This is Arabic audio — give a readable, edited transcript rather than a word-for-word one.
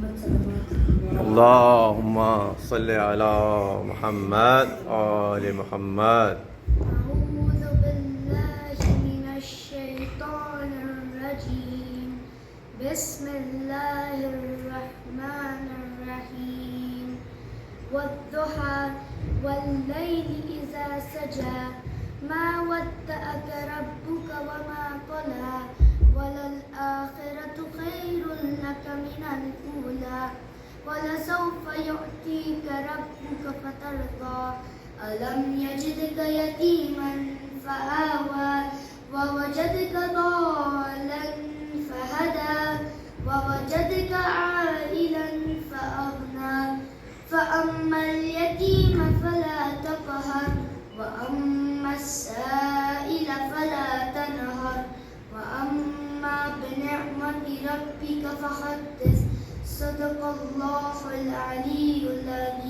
محمد صلوات. اللهم صل على محمد آل محمد. أعوذ بالله من الشيطان الرجيم. بسم الله الرحمن الرحيم. والضحى والليل إذا سجى ما ودعك ربك وما قلى وللآخرة خير لك من الأولى ولسوف يؤتيك ربك فترضى ألم يجدك يتيما فآوى ووجدك ضالا فهدى ووجدك عائلا فأغنى فأما اليتيم فلا تقهر وأما السائل فلا تنهر وأما بنعمة ربك فحدث. صدق الله العلي العظيم.